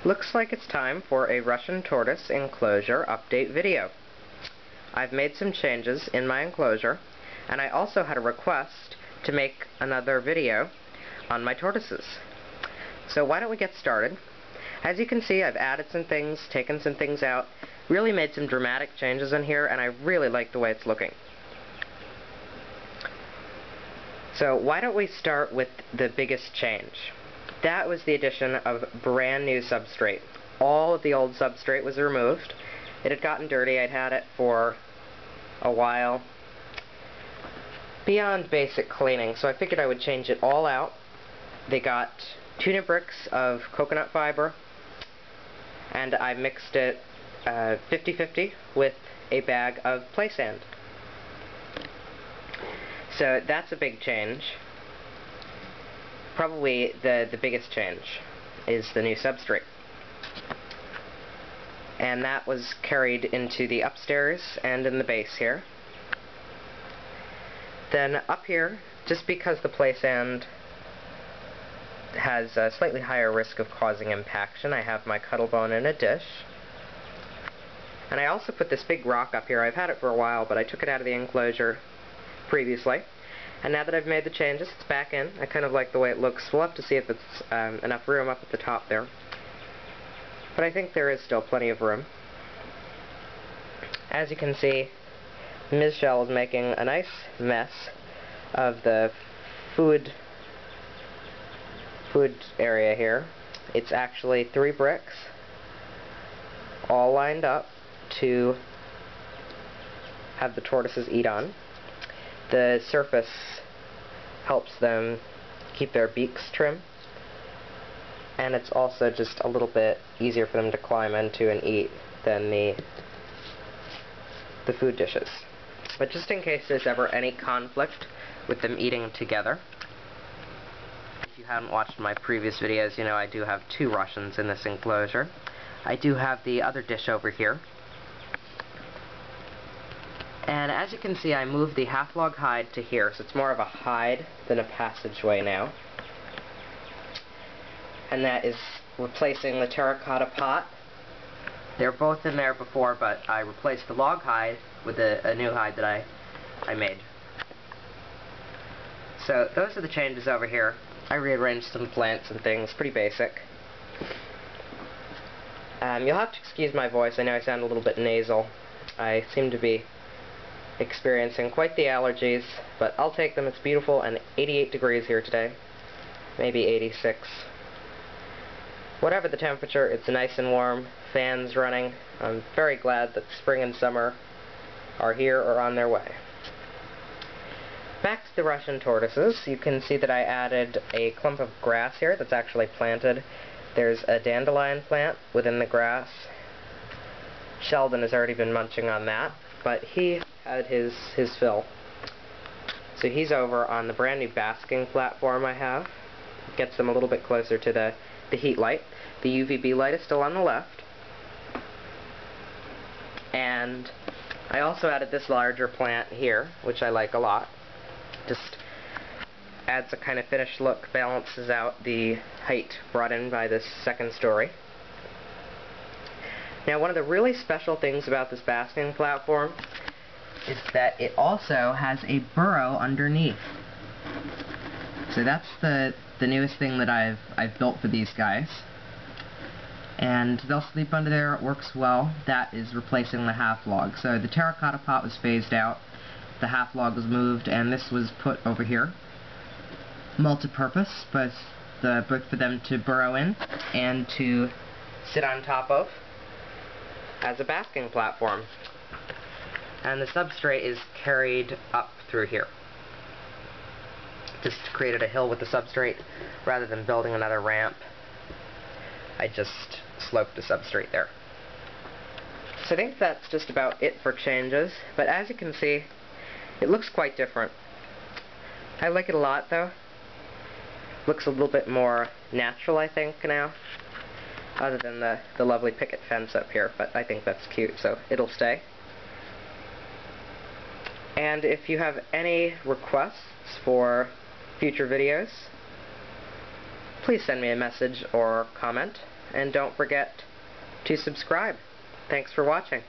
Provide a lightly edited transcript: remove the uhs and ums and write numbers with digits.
Looks like it's time for a Russian tortoise enclosure update video. I've made some changes in my enclosure, and I also had a request to make another video on my tortoises. So why don't we get started? As you can see, I've added some things, taken some things out, really made some dramatic changes in here, and I really like the way it's looking. So why don't we start with the biggest change? That was the addition of brand new substrate. All of the old substrate was removed. It had gotten dirty. I'd had it for a while. Beyond basic cleaning, so I figured I would change it all out. They got tuna bricks of coconut fiber, and I mixed it 50-50 with a bag of play sand. So that's a big change. Probably the biggest change is the new substrate. And that was carried into the upstairs and in the base here. Then up here, just because the play sand has a slightly higher risk of causing impaction, I have my cuttle bone in a dish. And I also put this big rock up here. I've had it for a while, but I took it out of the enclosure previously. And now that I've made the changes, it's back in. I kind of like the way it looks. We'll have to see if it's enough room up at the top there. But I think there is still plenty of room. As you can see, Ms. Shell is making a nice mess of the food area here. It's actually 3 bricks, all lined up to have the tortoises eat on. The surface helps them keep their beaks trim, and it's also just a little bit easier for them to climb into and eat than the food dishes. But just in case there's ever any conflict with them eating together, if you haven't watched my previous videos, you know I do have 2 Russians in this enclosure. I do have the other dish over here. And as you can see, I moved the half-log hide to here, so it's more of a hide than a passageway now. And that is replacing the terracotta pot. They were both in there before, but I replaced the log hide with a new hide that I made. So those are the changes over here. I rearranged some plants and things, pretty basic. You'll have to excuse my voice. I know I sound a little bit nasal. I seem to be experiencing quite the allergies, but I'll take them. It's beautiful and 88 degrees here today. Maybe 86. Whatever the temperature, it's nice and warm. Fans running. I'm very glad that spring and summer are here or on their way. Back to the Russian tortoises. You can see that I added a clump of grass here that's actually planted. There's a dandelion plant within the grass. Sheldon has already been munching on that, but he had his fill. So he's over on the brand new basking platform I have. Gets them a little bit closer to the heat light. The UVB light is still on the left. And I also added this larger plant here, which I like a lot. Just adds a kind of finished look, balances out the height brought in by this second story. Now, one of the really special things about this basking platform is that it also has a burrow underneath. So that's the newest thing that I've built for these guys. And they'll sleep under there. It works well. That is replacing the half log. So the terracotta pot was phased out, the half log was moved, and this was put over here. Multi-purpose, both for them to burrow in and to sit on top of as a basking platform. And the substrate is carried up through here. Just created a hill with the substrate rather than building another ramp. I just sloped the substrate there. So I think that's just about it for changes, but as you can see, it looks quite different. I like it a lot though. Looks a little bit more natural, I think, now, other than the lovely picket fence up here, but I think that's cute, so it'll stay. And if you have any requests for future videos, please send me a message or comment, and don't forget to subscribe. Thanks for watching.